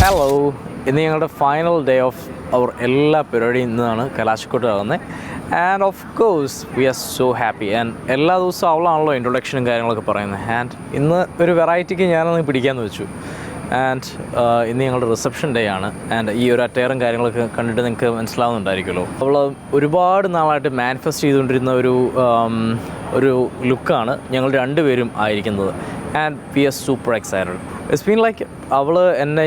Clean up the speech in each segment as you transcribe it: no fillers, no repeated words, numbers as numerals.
Hello, ഇന്ന് ഞങ്ങളുടെ final day of our എല്ലാ പരിപാടിയും ഇന്നാണ് കലാശക്കോട്ട് നടന്നത്. And of course we are so happy. And എല്ലാ ദിവസവും അവളാണല്ലോ ഇൻട്രൊഡക്ഷനും കാര്യങ്ങളൊക്കെ പറയുന്നത്. ആൻഡ് ഇന്ന് ഒരു വെറൈറ്റിക്ക് ഞാനൊന്ന് പിടിക്കാമെന്ന് വെച്ചു. ആൻഡ് ഇന്ന് ഞങ്ങളുടെ റിസപ്ഷൻ ഡേ ആണ്. ആൻഡ് ഈ ഒരു അറ്റയറും കാര്യങ്ങളൊക്കെ കണ്ടിട്ട് നിങ്ങൾക്ക് മനസ്സിലാവുന്നുണ്ടായിരിക്കുമല്ലോ. അവൾ ഒരുപാട് നാളായിട്ട് മാനിഫെസ്റ്റ് ചെയ്തുകൊണ്ടിരുന്ന ഒരു ലുക്കാണ് ഞങ്ങൾ രണ്ടുപേരും ആയിരിക്കുന്നത്. And we are super excited. It's been like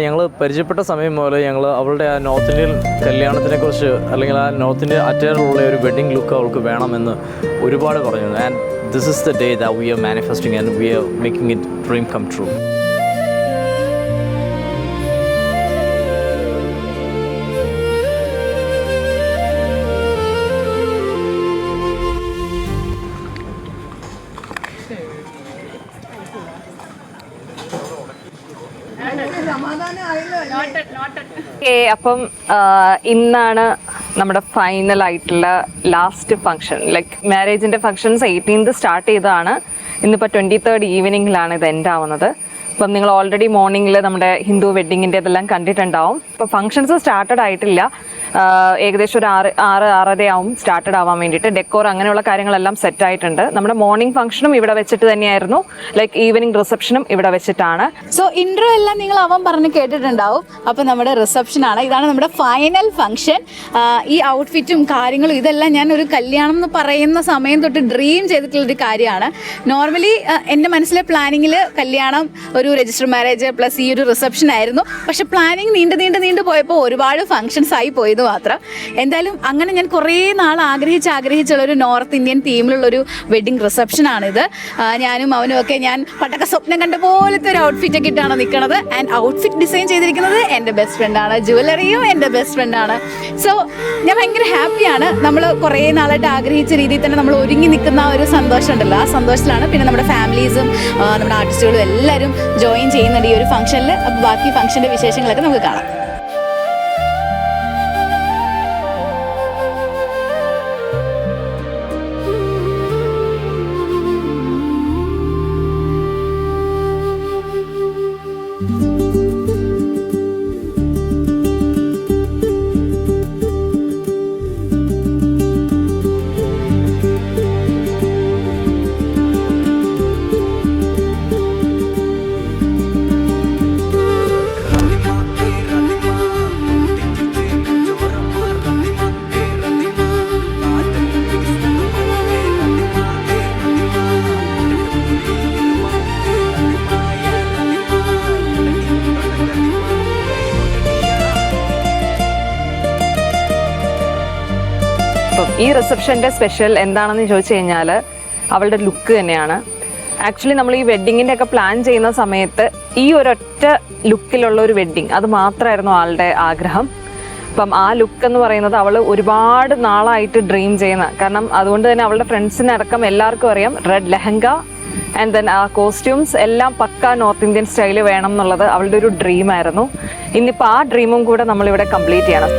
ഞങ്ങൾ പരിചയപ്പെട്ട സമയം മുതൽ അവളുടെ ആ നോർത്ത് ഇന്ത്യൻ കല്യാണത്തിനെക്കുറിച്ച് അല്ലെങ്കിൽ ആ നോർത്ത് ഇന്ത്യൻ അറ്റയറിലുള്ള ഒരു വെഡ്ഡിങ് ലുക്ക് അവൾക്ക് വേണമെന്ന് ഒരുപാട് പറഞ്ഞു. And this is the day that we are manifesting and we are making it dream come true. അപ്പം ഇന്നാണ് നമ്മുടെ ഫൈനൽ ആയിട്ടുള്ള ലാസ്റ്റ് ഫംഗ്ഷൻ. ലൈക്ക് മാരേജിന്റെ ഫംഗ്ഷൻസ് 18th സ്റ്റാർട്ട് ചെയ്തതാണ്. ഇന്നിപ്പോൾ 23rd ഈവനിങ്ങിലാണ് ഇത് എൻഡ് ആവുന്നത്. അപ്പം നിങ്ങൾ ഓൾറെഡി മോർണിംഗിൽ നമ്മുടെ ഹിന്ദു വെഡ്ഡിങ്ങിൻ്റെ ഇതെല്ലാം കണ്ടിട്ടുണ്ടാവും. ഇപ്പോൾ ഫംഗ്ഷൻസ് സ്റ്റാർട്ടഡ് ആയിട്ടില്ല. ഏകദേശം ഒരു 6-6:30 ആവും സ്റ്റാർട്ടഡ് ആവാൻ വേണ്ടിയിട്ട്. ഡെക്കോർ അങ്ങനെയുള്ള കാര്യങ്ങളെല്ലാം സെറ്റ് ആയിട്ടുണ്ട്. നമ്മുടെ മോർണിംഗ് ഫംഗ്ഷനും ഇവിടെ വെച്ചിട്ട് തന്നെയായിരുന്നു. ലൈക്ക് ഈവനിങ് റിസപ്ഷനും ഇവിടെ വെച്ചിട്ടാണ്. സോ ഇൻട്രോ എല്ലാം നിങ്ങൾ അവൻ പറഞ്ഞ് കേട്ടിട്ടുണ്ടാവും. അപ്പോൾ നമ്മുടെ റിസപ്ഷൻ ആണ്. ഇതാണ് നമ്മുടെ ഫൈനൽ ഫംഗ്ഷൻ. ഈ ഔട്ട്ഫിറ്റും കാര്യങ്ങളും ഇതെല്ലാം ഞാൻ ഒരു കല്യാണം എന്ന് പറയുന്ന സമയം തൊട്ട് ഡ്രീം ചെയ്തിട്ടുള്ളൊരു കാര്യമാണ്. നോർമലി എൻ്റെ മനസ്സിലെ പ്ലാനിങ്ങിൽ കല്യാണം, ഒരു രജിസ്റ്റർ മാരേജ് പ്ലസ് ഈ ഒരു റിസപ്ഷൻ ആയിരുന്നു. പക്ഷെ പ്ലാനിങ് നീണ്ടു പോയപ്പോൾ ഒരുപാട് ഫംഗ്ഷൻസ് ആയി പോയത് മാത്രം. എന്തായാലും അങ്ങനെ ഞാൻ കുറേ നാൾ ആഗ്രഹിച്ചുള്ളൊരു നോർത്ത് ഇന്ത്യൻ തീമിലുള്ളൊരു വെഡ്ഡിങ് റിസപ്ഷനാണിത്. ഞാനും അവനും ഒക്കെ ഞാൻ പണ്ടൊക്കെ സ്വപ്നം കണ്ട പോലത്തെ ഒരു ഔട്ട്ഫിറ്റൊക്കെ ഇട്ടാണ് നിൽക്കുന്നത്. ആൻഡ് ഔട്ട്ഫിറ്റ് ഡിസൈൻ ചെയ്തിരിക്കുന്നത് എൻ്റെ ബെസ്റ്റ് ഫ്രണ്ടാണ്. ജുവലറിയും എൻ്റെ ബെസ്റ്റ് ഫ്രണ്ടാണ്. സോ ഞാൻ ഭയങ്കര ഹാപ്പിയാണ്. നമ്മൾ കുറേ നാളായിട്ട് ആഗ്രഹിച്ച രീതിയിൽ തന്നെ നമ്മൾ ഒരുങ്ങി നിൽക്കുന്ന ഒരു സന്തോഷം ഉണ്ടല്ലോ, ആ സന്തോഷത്തിലാണ്. പിന്നെ നമ്മുടെ ഫാമിലീസും നമ്മുടെ ആർട്ടിസ്റ്റുകളും എല്ലാവരും ജോയിൻ ചെയ്യുന്നുണ്ട് ഈ ഒരു ഫംഗ്ഷനിൽ. അപ്പോൾ ബാക്കി ഫംഗ്ഷൻ്റെ വിശേഷങ്ങളൊക്കെ നമുക്ക് കാണാം. ഈ റിസപ്ഷൻ്റെ സ്പെഷ്യൽ എന്താണെന്ന് ചോദിച്ചു കഴിഞ്ഞാൽ അവളുടെ ലുക്ക് തന്നെയാണ്. ആക്ച്വലി നമ്മൾ ഈ വെഡ്ഡിങ്ങിൻ്റെ ഒക്കെ പ്ലാൻ ചെയ്യുന്ന സമയത്ത് ഈ ഒരൊറ്റ ലുക്കിലുള്ള ഒരു വെഡ്ഡിങ്, അത് മാത്രമായിരുന്നു ആളുടെ ആഗ്രഹം. അപ്പം ആ ലുക്ക് എന്ന് പറയുന്നത് അവൾ ഒരുപാട് നാളായിട്ട് ഡ്രീം ചെയ്യുന്ന, കാരണം അതുകൊണ്ട് തന്നെ അവളുടെ ഫ്രണ്ട്സിനടക്കം എല്ലാവർക്കും അറിയാം റെഡ് ലെഹങ്ക ആൻഡ് ദെൻ ആ കോസ്റ്റ്യൂംസ് എല്ലാം പക്ക നോർത്ത് ഇന്ത്യൻ സ്റ്റൈല് വേണം എന്നുള്ളത് അവളുടെ ഒരു ഡ്രീമായിരുന്നു. ഇന്നിപ്പോൾ ആ ഡ്രീമും കൂടെ നമ്മളിവിടെ കംപ്ലീറ്റ് ചെയ്യണം.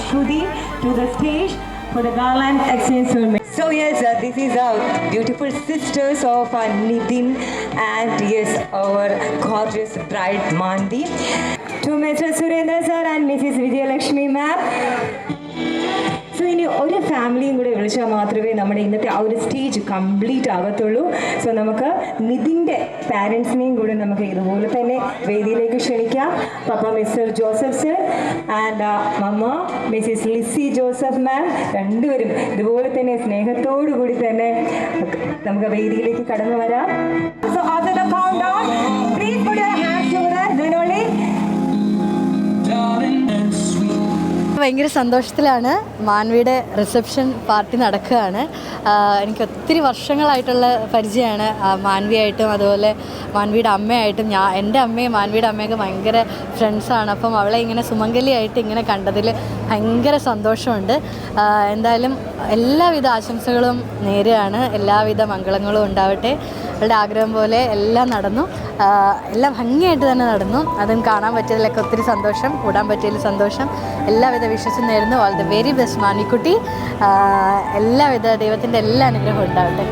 Shruti to the stage for the garland exchange ceremony. So yes, this is our beautiful sisters of Nidhin and yes, our gorgeous bride Mandi. To Mr. Surendra sir and Mrs. Vijayalakshmi ma'am. So ഇനി ഒരു ഫാമിലിയും കൂടെ വിളിച്ചാൽ മാത്രമേ നമ്മുടെ ഇന്നത്തെ ആ ഒരു സ്റ്റേജ് കംപ്ലീറ്റ് ആകത്തുള്ളൂ. സോ നമുക്ക് നിതിൻ്റെ പാരൻസിനെയും കൂടെ നമുക്ക് ഇതുപോലെ തന്നെ വേദിയിലേക്ക് ക്ഷണിക്കാം. Papa mister Joseph sir and mamma missus Lizzy Joseph ma'am, രണ്ടുപേരും ഇതുപോലെ തന്നെ സ്നേഹത്തോടു കൂടി തന്നെ നമുക്ക് വേദിയിലേക്ക് കടന്നു വരാം. So after the count down please put your hands together. then only ഭയങ്കര സന്തോഷത്തിലാണ്. മാൻവിയുടെ റിസപ്ഷൻ പാർട്ടി നടക്കുകയാണ്. എനിക്ക് ഒത്തിരി വർഷങ്ങളായിട്ടുള്ള പരിചയമാണ് മാൻവിയായിട്ടും അതുപോലെ മാൻവിയുടെ അമ്മയായിട്ടും. എൻ്റെ അമ്മയും മാൻവിയുടെ അമ്മയൊക്കെ ഭയങ്കര ഫ്രണ്ട്സാണ്. അപ്പം അവളെ ഇങ്ങനെ സുമംഗലിയായിട്ട് ഇങ്ങനെ കണ്ടതിൽ ഭയങ്കര സന്തോഷമുണ്ട്. എന്തായാലും എല്ലാവിധ ആശംസകളും നേരെയാണ്. എല്ലാവിധ മംഗളങ്ങളും ഉണ്ടാവട്ടെ. അവളുടെ ആഗ്രഹം പോലെ എല്ലാം നടന്നു. എല്ലാം ഭംഗിയായിട്ട് തന്നെ നടന്നു. അതും കാണാൻ പറ്റിയതിലൊക്കെ ഒത്തിരി സന്തോഷം, കൂടാൻ പറ്റിയതിൽ സന്തോഷം. എല്ലാവിധ വിശ്വസം നേരുന്നു. ഓൾ ദ വെരി ബെസ്റ്റ് മാനിക്കുട്ടി. എല്ലാവിധ ദൈവത്തിൻ്റെ എല്ലാ അനുഗ്രഹവും ഉണ്ടാവട്ടെ.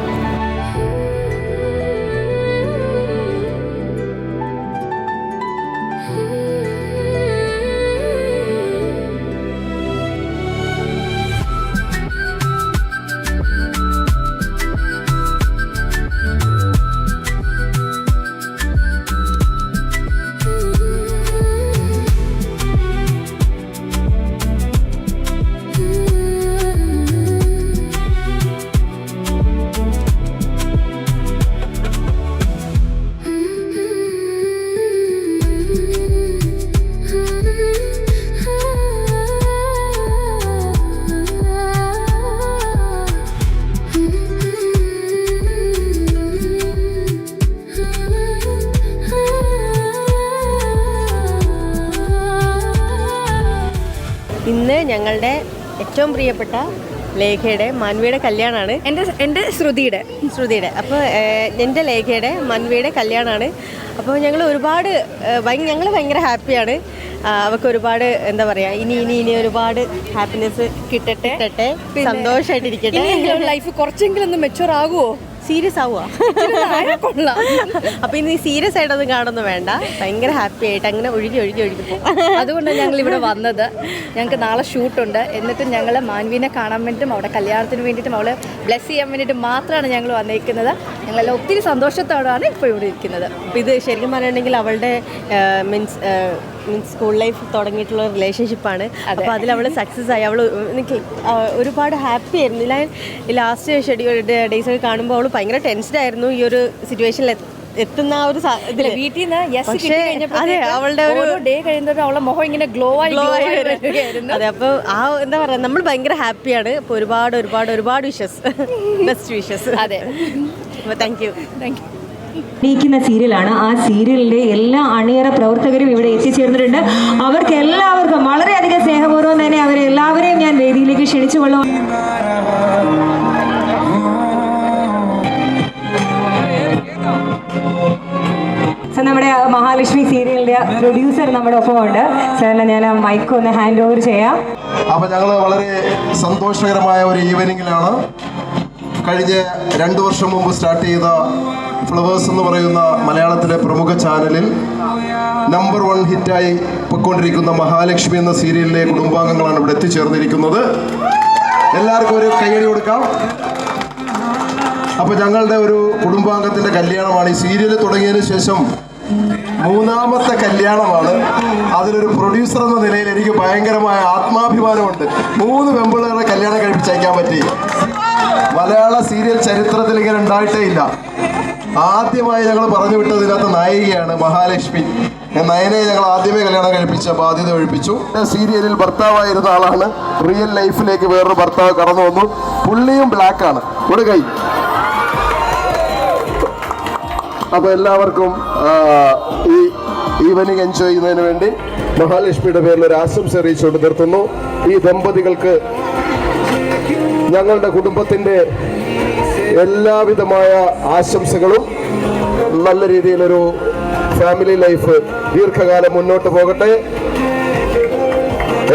ഇന്ന് ഞങ്ങളുടെ ഏറ്റവും പ്രിയപ്പെട്ട ലേഖയുടെ മാൻവിയുടെ കല്യാണമാണ്. എൻ്റെ ശ്രുതിയുടെ അപ്പോൾ എൻ്റെ ലേഖയുടെ മാൻവിയുടെ കല്യാണമാണ്. അപ്പോൾ ഞങ്ങൾ ഒരുപാട് ഞങ്ങൾ ഭയങ്കര ഹാപ്പിയാണ്. അവർക്ക് ഒരുപാട് എന്താ പറയുക, ഇനി ഒരുപാട് ഹാപ്പിനെസ് കിട്ടട്ടെ, സന്തോഷമായിട്ടിരിക്കട്ടെ. ലൈഫ് കുറച്ചെങ്കിലും ഒന്ന് മെച്ചുവർ ആകുമോ? സീരിയസ് ആവുക കൊള്ളാം. അപ്പോൾ ഇനി സീരിയസ് ആയിട്ടൊന്നും കാണൊന്നും വേണ്ട. ഭയങ്കര ഹാപ്പി ആയിട്ട് അങ്ങനെ ഒഴുകി പോകും. അതുകൊണ്ടാണ് ഞങ്ങൾ ഇവിടെ വന്നത്. ഞങ്ങൾക്ക് നാളെ ഷൂട്ടുണ്ട്. എന്നിട്ടും ഞങ്ങൾ മാൻവിനെ കാണാൻ വേണ്ടിയിട്ടും അവിടെ കല്യാണത്തിന് വേണ്ടിയിട്ടും അവളെ ബ്ലെസ് ചെയ്യാൻ വേണ്ടിയിട്ടും മാത്രമാണ് ഞങ്ങൾ വന്നിരിക്കുന്നത്. ഞങ്ങളെല്ലാം ഒത്തിരി സന്തോഷത്തോടാണ് ഇപ്പോൾ ഇവിടെ ഇരിക്കുന്നത്. അപ്പോൾ ഇത് ശരിക്കും പറയുകയാണെങ്കിൽ അവളുടെ മീൻസ് സ്കൂൾ ലൈഫ് തുടങ്ങിയിട്ടുള്ള റിലേഷൻഷിപ്പാണ്. അപ്പോൾ അതിൽ അവൾ സക്സസ് ആയി. അവൾ എനിക്ക് ഒരുപാട് ഹാപ്പി ആയിരുന്നു. ലാസ്റ്റ് ഷെഡ്യൂൾ ഡേയ്സ് ഒക്കെ കാണുമ്പോൾ അവൾ ഭയങ്കര ടെൻസ്ഡ് ആയിരുന്നു ഈ ഒരു സിറ്റുവേഷനിൽ എത്തുന്ന ആ ഒരു ഇതിൽ. വീട്ടിൽ നിന്ന് അതെ, അവളുടെ ഒരു ഡേ കഴിയുമ്പോൾ അവളുടെ മുഖം ഇങ്ങനെ ഗ്ലോ ആയി അതെ. അപ്പോൾ എന്താ പറയുക, നമ്മൾ ഭയങ്കര ഹാപ്പിയാണ്. അപ്പോൾ ഒരുപാട് വിഷസ്, ബെസ്റ്റ് വിഷസ്. അതെ, അപ്പോൾ താങ്ക് യു. ിക്കുന്ന സീരിയലാണ്. ആ സീരിയലിന്റെ എല്ലാ അണിയറ പ്രവർത്തകരും ഇവിടെ എത്തിച്ചേർന്നിട്ടുണ്ട്. അവർക്ക് എല്ലാവർക്കും വളരെയധികം സ്നേഹപൂർവ്വം തന്നെ അവരെ എല്ലാവരെയും ഞാൻ വേദിയിലേക്ക് ക്ഷണിച്ചുകൊള്ളും. നമ്മുടെ മഹാലക്ഷ്മി സീരിയലിന്റെ പ്രൊഡ്യൂസർ നമ്മുടെ ഒപ്പം ഉണ്ട്. സാറിന് ഞാൻ ആ മൈക്ക് ഒന്ന് ഹാൻഡ് ഓവർ ചെയ്യാം. അപ്പൊ ഞങ്ങള് വളരെ സന്തോഷകരമായ ഒരു ഈവനിങ്ങിലാണ്. കഴിഞ്ഞ 2 വർഷം മുമ്പ് സ്റ്റാർട്ട് ചെയ്ത ഫ്ലവേഴ്സ് എന്ന് പറയുന്ന മലയാളത്തിലെ പ്രമുഖ ചാനലിൽ നമ്പർ 1 ഹിറ്റായി പൊയ്ക്കൊണ്ടിരിക്കുന്ന മഹാലക്ഷ്മി എന്ന സീരിയലിലെ കുടുംബാംഗങ്ങളാണ് ഇവിടെ എത്തിച്ചേർന്നിരിക്കുന്നത്. എല്ലാവർക്കും ഒരു കയ്യടി കൊടുക്കാം. അപ്പോൾ ഞങ്ങളുടെ ഒരു കുടുംബാംഗത്തിൻ്റെ കല്യാണമാണ്. ഈ സീരിയൽ തുടങ്ങിയതിന് ശേഷം 3ാമത്തെ കല്യാണമാണ്. അതിലൊരു പ്രൊഡ്യൂസർ എന്ന നിലയിൽ എനിക്ക് ഭയങ്കരമായ ആത്മാഭിമാനമുണ്ട്. 3 പെമ്പിളകളെ കല്യാണം കഴിപ്പിച്ചയക്കാൻ പറ്റി. മലയാള സീരിയൽ ചരിത്രത്തിൽ ഇങ്ങനെ ഉണ്ടായിട്ടേ ഇല്ല. ആദ്യമായി ഞങ്ങൾ പറഞ്ഞു വിട്ടതിനകത്ത് നായികയാണ് മഹാലക്ഷ്മി. നയനെ ഞങ്ങൾ ആദ്യമേ കല്യാണം കഴിപ്പിച്ച ബാധ്യത ഒഴിപ്പിച്ചു. സീരിയലിൽ ഭർത്താവായിരുന്ന ആളാണ് റിയൽ ലൈഫിലേക്ക് വേറൊരു ഭർത്താവ് കടന്നു വന്നു. പുള്ളിയും ബ്ലാക്കാണ്. ഒരു കൈ. അപ്പോൾ എല്ലാവർക്കും ഈ ഈവനിങ് എൻജോയ് ചെയ്യുന്നതിന് വേണ്ടി മഹാലക്ഷ്മിയുടെ പേരിൽ ഒരു ആശംസ അറിയിച്ചുകൊണ്ട് നിർത്തുന്നു. ഈ ദമ്പതികൾക്ക് ഞങ്ങളുടെ കുടുംബത്തിൻ്റെ എല്ലാവിധമായ ആശംസകളും, നല്ല രീതിയിലൊരു ഫാമിലി ലൈഫ് ദീർഘകാലം മുന്നോട്ട് പോകട്ടെ.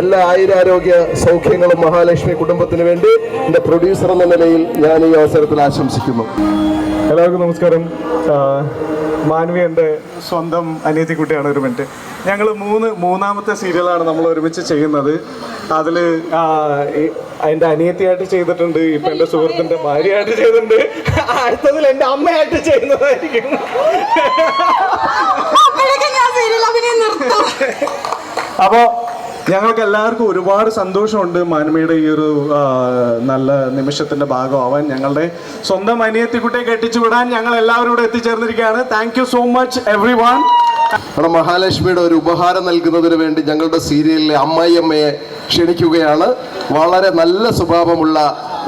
എല്ലാ ആയുരാരോഗ്യ സൗഖ്യങ്ങളും മഹാലക്ഷ്മി കുടുംബത്തിന് വേണ്ടി എൻ്റെ പ്രൊഡ്യൂസർ എന്ന നിലയിൽ ഞാൻ ഈ അവസരത്തിൽ ആശംസിക്കുന്നു. എല്ലാവർക്കും നമസ്കാരം. മാൻവി എൻ്റെ സ്വന്തം അനിയത്തിക്കുട്ടിയാണ്. ഒരു മിനിറ്റ്. ഞങ്ങൾ മൂന്നാമത്തെ സീരിയലാണ് നമ്മൾ ഒരുമിച്ച് ചെയ്യുന്നത്. അതിൽ എൻ്റെ അനിയത്തിയായിട്ട് ചെയ്തിട്ടുണ്ട്, ഇപ്പം എൻ്റെ സുഹൃത്തിൻ്റെ ഭാര്യയായിട്ട് ചെയ്തിട്ടുണ്ട്, അടുത്തതിൽ എൻ്റെ അമ്മയായിട്ട് ചെയ്യുന്നതായിരിക്കും. അപ്പോൾ ഞങ്ങൾക്ക് എല്ലാവർക്കും ഒരുപാട് സന്തോഷമുണ്ട് മാൻവിയുടെ ഈ ഒരു നല്ല നിമിഷത്തിൻ്റെ ഭാഗമാവാൻ. ഞങ്ങളുടെ സ്വന്തം അനിയത്തിക്കുട്ടിയെ കെട്ടിച്ചു വിടാൻ ഞങ്ങൾ എല്ലാവരും ഇവിടെ എത്തിച്ചേർന്നിരിക്കുകയാണ്. Thank you so much every one മഹാലക്ഷ്മിയുടെ ഒരു ഉപഹാരം നൽകുന്നതിന് വേണ്ടി ഞങ്ങളുടെ സീരിയലിലെ അമ്മായിയമ്മയെ ക്ഷണിക്കുകയാണ്. വളരെ നല്ല സ്വഭാവമുള്ള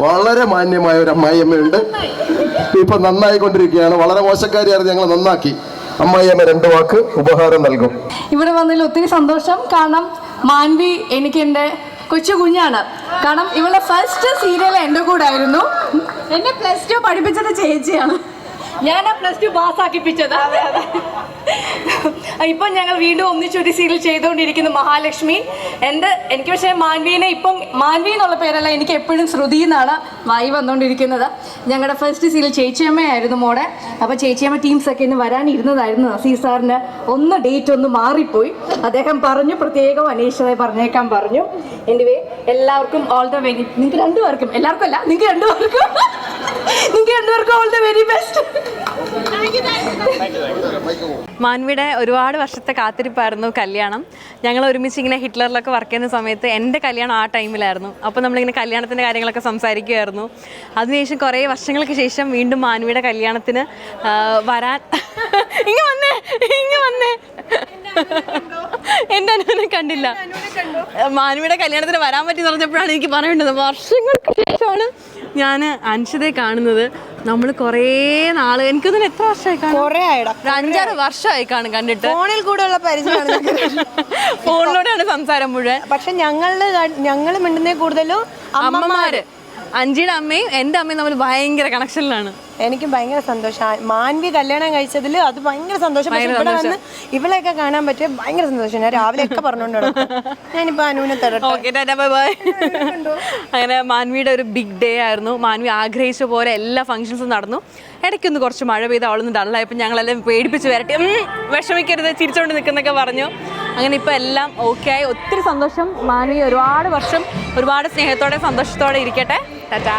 വളരെ മാന്യമായ ഒരു അമ്മായിയമ്മയുണ്ട്. ഇപ്പൊ നന്നായിക്കൊണ്ടിരിക്കുകയാണ്. വളരെ മോശക്കാരിയായിരുന്നു, ഞങ്ങൾ നന്നാക്കി. അമ്മായിയമ്മ 2 വാക്ക് ഉപഹാരം നൽകും. ഇവിടെ വന്നതിൽ ഒത്തിരി സന്തോഷം. കാരണം മാൻവി എനിക്ക് എൻ്റെ കൊച്ചു കുഞ്ഞാണ്. കാരണം ഇവളുടെ ഫസ്റ്റ് സീരിയൽ എൻ്റെ കൂടെ ആയിരുന്നു. എന്നെ +2 പഠിപ്പിച്ചത് ചേച്ചിയാണ്. ഞാൻ +2 പാസ്സാക്കിപ്പിച്ചത്. ഇപ്പം ഞങ്ങൾ വീണ്ടും ഒന്നിച്ചൊരു സീരിയൽ ചെയ്തുകൊണ്ടിരിക്കുന്നു, മഹാലക്ഷ്മി. എനിക്ക് പക്ഷേ മാൻവീനെ ഇപ്പം മാൻവി എന്നുള്ള പേരല്ല, എനിക്ക് എപ്പോഴും ശ്രുതി എന്നാണ് വായി വന്നുകൊണ്ടിരിക്കുന്നത്. ഞങ്ങളുടെ ഫസ്റ്റ് സീരിയൽ ചേച്ചിയമ്മയായിരുന്നു മോടെ. അപ്പോൾ ചേച്ചിയമ്മ ടീംസൊക്കെ ഇന്ന് വരാനിരുന്നതായിരുന്നു. അസീസ് സാറിന് ഡേറ്റ് ഒന്ന് മാറിപ്പോയി. അദ്ദേഹം പറഞ്ഞു പ്രത്യേകം അന്വേഷിച്ചതായി പറഞ്ഞേക്കാൻ പറഞ്ഞു. എനിവേ എല്ലാവർക്കും ഓൾ ദ വെരി, നിങ്ങൾക്ക് രണ്ടുപേർക്കും, എല്ലാവർക്കും അല്ല, നിങ്ങൾക്ക് രണ്ടുപേർക്കും ഓൾ ദ വെരി ബെസ്റ്റ്. മാൻവിയുടെ ഒരുപാട് വർഷത്തെ കാത്തിരിപ്പായിരുന്നു കല്യാണം. ഞങ്ങൾ ഒരുമിച്ച് ഇങ്ങനെ ഹിറ്റ്ലറിലൊക്കെ വർക്ക് ചെയ്യുന്ന സമയത്ത് എൻ്റെ കല്യാണം ആ ടൈമിലായിരുന്നു. അപ്പോൾ നമ്മളിങ്ങനെ കല്യാണത്തിൻ്റെ കാര്യങ്ങളൊക്കെ സംസാരിക്കുമായിരുന്നു. അതിനുശേഷം കുറേ വർഷങ്ങൾക്ക് ശേഷം വീണ്ടും മാൻവിയുടെ കല്യാണത്തിന് വരാൻ ഇങ്ങ് വന്നേ എൻ്റെ അനുവിനെ കണ്ടില്ല. മാൻവിയുടെ കല്യാണത്തിന് വരാൻ പറ്റി പറഞ്ഞപ്പോഴാണ് എനിക്ക് പറയേണ്ടത്. വർഷങ്ങൾക്ക് ശേഷമാണ് ഞാൻ അൻഷിതയെ കാണുന്നത്. നമ്മൾ കുറേ നാള്, എനിക്കൊന്നും എത്ര വർഷമായി കാണും, 5-6 വർഷമായി കാണും കണ്ടിട്ട്. ഫോണിൽ കൂടെയുള്ള പരിചയമാണ്. ഫോണിലൂടെയാണ് സംസാരം മുഴുവൻ. പക്ഷെ ഞങ്ങൾ മിണ്ടുന്നേ കൂടുതലും അമ്മമാര്, അഞ്ചിയുടെ അമ്മയും എൻ്റെ അമ്മയും തമ്മിൽ ഭയങ്കര കണക്ഷനിലാണ്. എനിക്ക് ഭയങ്കര സന്തോഷം. മാൻവി കല്യാണം കഴിച്ചതിൽ അത് ഭയങ്കര സന്തോഷം. ഇവിടെ വന്ന് ഇവളെയൊക്കെ കാണാൻ പറ്റിയ ഭയങ്കര സന്തോഷം. ഞാൻ രാവിലെ ഒക്കെ പറഞ്ഞുകൊണ്ട് ഞാനിപ്പോ അനുവിനെ തരട്ടെ. അങ്ങനെ മാൻവിയുടെ ഒരു ബിഗ് ഡേ ആയിരുന്നു. മാൻവി ആഗ്രഹിച്ച പോലെ എല്ലാ ഫംഗ്ഷൻസും നടന്നു. ഇടയ്ക്കൊന്ന് കുറച്ച് മഴ പെയ്ത് അവളൊന്ന് ഡള്ളായപ്പോൾ ഞങ്ങളെല്ലാം പേടിപ്പിച്ച് വരട്ടെ, വിഷമിക്കരുത്, ചിരിച്ചുകൊണ്ട് നിൽക്കുന്നൊക്കെ പറഞ്ഞു. അങ്ങനെ ഇപ്പോൾ എല്ലാം ഓക്കെ ആയി. ഒത്തിരി സന്തോഷം. മാൻവി ഒരുപാട് വർഷം ഒരുപാട് സ്നേഹത്തോടെ സന്തോഷത്തോടെ ഇരിക്കട്ടെ. ടാറ്റാ.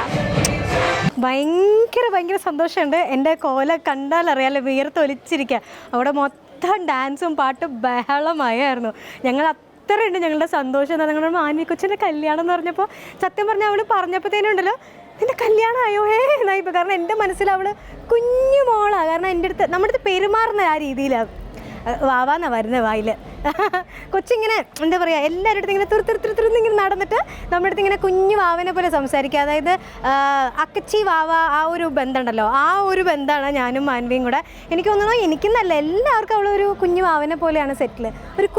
ഭയങ്കര സന്തോഷമുണ്ട്. എൻ്റെ കോല കണ്ടാൽ അറിയാലോ, വിയർത്തൊലിച്ചിരിക്കുക. അവിടെ മൊത്തം ഡാൻസും പാട്ടും ബഹളമായിരുന്നു. ഞങ്ങൾ അത്രയുണ്ട് ഞങ്ങളുടെ സന്തോഷം. ഞങ്ങളുടെ മാൻവി കൊച്ചിൻ്റെ കല്യാണം എന്ന് പറഞ്ഞപ്പോൾ സത്യം പറഞ്ഞാൽ അവൾ പറഞ്ഞപ്പോഴത്തേനുണ്ടല്ലോ, എൻ്റെ കല്യാണമായോ എന്നായിപ്പോൾ. കാരണം എൻ്റെ മനസ്സിൽ അവൾ കുഞ്ഞു മോളാണ്. കാരണം നമ്മുടെ അടുത്ത് പെരുമാറുന്ന ആ രീതിയിലാണ്. വാവാന്നാ വരുന്നത് വായിൽ. കൊച്ചിങ്ങനെ എന്താ പറയുക, എല്ലാവരുടെ അടുത്ത് ഇങ്ങനെ തുരുന്നിങ്ങനെ നടന്നിട്ട് നമ്മുടെ അടുത്ത് ഇങ്ങനെ കുഞ്ഞു വാവനെ പോലെ സംസാരിക്കുക. അതായത് അക്കച്ചി വാവ ആ ഒരു ബന്ധമുണ്ടല്ലോ, ആ ഒരു ബന്ധമാണ് ഞാനും മാൻവിയും കൂടെ. എനിക്ക് തോന്നുന്നു എനിക്കെന്നല്ല എല്ലാവർക്കും അവളൊരു കുഞ്ഞു വാവനെ പോലെയാണ് സെറ്റിൽ. ഒരു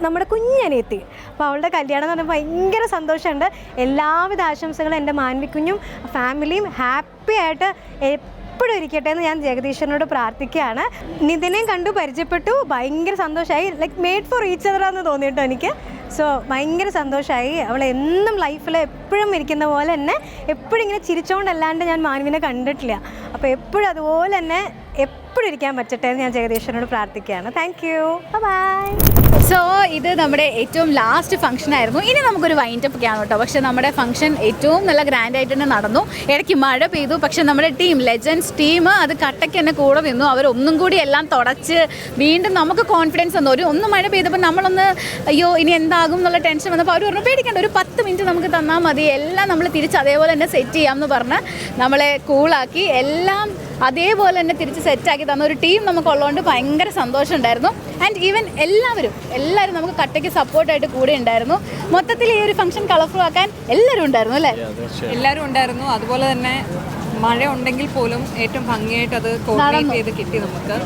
നമ്മുടെ കുഞ്ഞനിയത്തി. അപ്പോൾ അവളുടെ കല്യാണം എന്ന് പറഞ്ഞാൽ ഭയങ്കര സന്തോഷമുണ്ട്. എല്ലാവിധ ആശംസകളും എൻ്റെ മാൻവിക്കുഞ്ഞും ഫാമിലിയും ഹാപ്പി ആയിട്ട് എപ്പോഴും ഇരിക്കട്ടെ എന്ന് ഞാൻ ജഗദീശ്വരനോട് പ്രാർത്ഥിക്കുകയാണ്. നിതിനെയും കണ്ടു പരിചയപ്പെട്ടു, ഭയങ്കര സന്തോഷമായി. ലൈക്ക് മെയ്ഡ് ഫോർ ഈച്ച് അതറാന്ന് തോന്നിയിട്ടോ എനിക്ക്. സോ ഭയങ്കര സന്തോഷമായി. അവൾ എന്നും ലൈഫിൽ എപ്പോഴും ഇരിക്കുന്ന പോലെ തന്നെ എപ്പോഴും ഇങ്ങനെ ചിരിച്ചുകൊണ്ടല്ലാണ്ട് ഞാൻ മാൻവിനെ കണ്ടിട്ടില്ല. അപ്പോൾ എപ്പോഴും അതുപോലെ തന്നെ എപ്പോഴും ഇരിക്കാൻ പറ്റട്ടെ എന്ന് ഞാൻ ജഗദീശ്വരനോട് പ്രാർത്ഥിക്കുകയാണ്. Thank you, by. സോ ഇത് നമ്മുടെ ഏറ്റവും ലാസ്റ്റ് ഫംഗ്ഷൻ ആയിരുന്നു. ഇനി നമുക്കൊരു വൈൻഡപ്പ് ഒക്കെയാണ് കേട്ടോ. പക്ഷേ നമ്മുടെ ഫംഗ്ഷൻ ഏറ്റവും നല്ല ഗ്രാൻഡായിട്ട് തന്നെ നടന്നു. ഇടയ്ക്ക് മഴ പെയ്തു, പക്ഷെ നമ്മുടെ ലെജൻസ് ടീം അത് കട്ടയ്ക്ക് തന്നെ കൂടെ നിന്നു. അവരൊന്നും കൂടി എല്ലാം തുടച്ച് വീണ്ടും നമുക്ക് കോൺഫിഡൻസ് തന്നു. ഒന്ന് മഴ പെയ്തപ്പോൾ നമ്മളൊന്ന് അയ്യോ ഇനി എന്താകും എന്നുള്ള ടെൻഷൻ വന്നപ്പോൾ അവർ പറഞ്ഞു പേടിക്കേണ്ട, ഒരു 10 മിനിറ്റ് നമുക്ക് തന്നാൽ മതി, എല്ലാം നമ്മൾ തിരിച്ച് അതേപോലെ തന്നെ സെറ്റ് ചെയ്യാമെന്ന് പറഞ്ഞ് നമ്മളെ കൂളാക്കി എല്ലാം അതേപോലെ തന്നെ തിരിച്ച് സെറ്റാക്കി തന്ന ഒരു ടീം നമുക്കുള്ളതുകൊണ്ട് ഭയങ്കര സന്തോഷം ഉണ്ടായിരുന്നു. ആൻഡ് ഈവൻ എല്ലാവരും നമുക്ക് കട്ടയ്ക്ക് സപ്പോർട്ടായിട്ട് കൂടെ ഉണ്ടായിരുന്നു. മൊത്തത്തിൽ ഈ ഒരു ഫംഗ്ഷൻ കളർഫുൾ ആക്കാൻ എല്ലാവരും ഉണ്ടായിരുന്നു അല്ലേ? എല്ലാവരും ഉണ്ടായിരുന്നു. അതുപോലെ തന്നെ മഴ ഉണ്ടെങ്കിൽ പോലും ഏറ്റവും ഭംഗിയായിട്ട് അത് കോർഡിനേറ്റ് ചെയ്ത് കിട്ടി നമുക്ക്.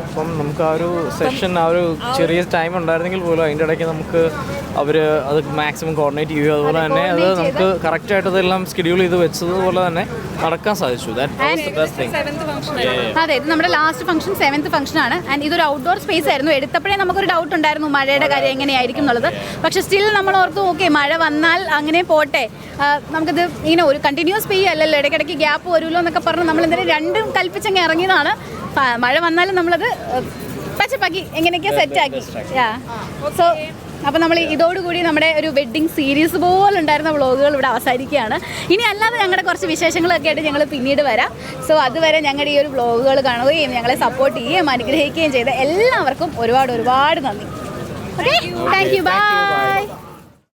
ഇപ്പം നമുക്ക് ആ ഒരു സെഷൻ ആ ഒരു ചെറിയ ടൈം ഉണ്ടായിരുന്നെങ്കിൽ പോലും അതിൻ്റെ ഇടയ്ക്ക് നമുക്ക് അവർ അത് മാക്സിമം കോർഡിനേറ്റ് ചെയ്യുക. അതുപോലെ തന്നെ അത് നമുക്ക് കറക്റ്റായിട്ട് അതെല്ലാം സ്കെഡ്യൂൾ ചെയ്ത് വെച്ചതുപോലെ തന്നെ നടക്കാൻ സാധിച്ചു. അതെ, ഇത് നമ്മുടെ ലാസ്റ്റ് ഫംഗ്ഷൻ 7th ഫംഗ്ഷനാണ്. ആൻഡ് ഇതൊരു ഔട്ട്ഡോർ സ്പേസ് ആയിരുന്നു. എടുത്തപ്പോഴേ നമുക്കൊരു ഡൗട്ട് ഉണ്ടായിരുന്നു മഴയുടെ കാര്യം എങ്ങനെയായിരിക്കും എന്നുള്ളത്. പക്ഷെ സ്റ്റിൽ നമ്മൾ ഓർത്തു ഓക്കെ മഴ വന്നാൽ അങ്ങനെ പോട്ടെ, നമുക്കിത് ഇങ്ങനെ ഒരു കണ്ടിന്യൂസ് പെയ്യ അല്ലല്ലോ, ഇടയ്ക്കിടയ്ക്ക് ഗ്യാപ്പ് വരുമല്ലോ എന്നൊക്കെ പറഞ്ഞ് നമ്മൾ എന്തെങ്കിലും രണ്ടും കൽപ്പിച്ചങ്ങ് ഇറങ്ങിയതാണ്. മഴ വന്നാലും നമ്മളത് പച്ചപ്പാക്കി എങ്ങനെയൊക്കെ സെറ്റാക്കി. സോ അപ്പോൾ നമ്മൾ ഇതോടുകൂടി നമ്മുടെ ഒരു വെഡ്ഡിങ് സീരീസ് പോലെ ഉണ്ടായിരുന്ന വ്ളോഗുകൾ ഇവിടെ അവസാനിക്കുകയാണ്. ഇനി അല്ലാതെ ഞങ്ങളുടെ കുറച്ച് വിശേഷങ്ങളൊക്കെ ആയിട്ട് ഞങ്ങൾ പിന്നീട് വരാം. സോ അതുവരെ ഞങ്ങളുടെ ഈ ഒരു വ്ളോഗുകൾ കാണുകയും ഞങ്ങളെ സപ്പോർട്ട് ചെയ്യുകയും അനുഗ്രഹിക്കുകയും ചെയ്ത എല്ലാവർക്കും ഒരുപാട് നന്ദി. Okay thank you by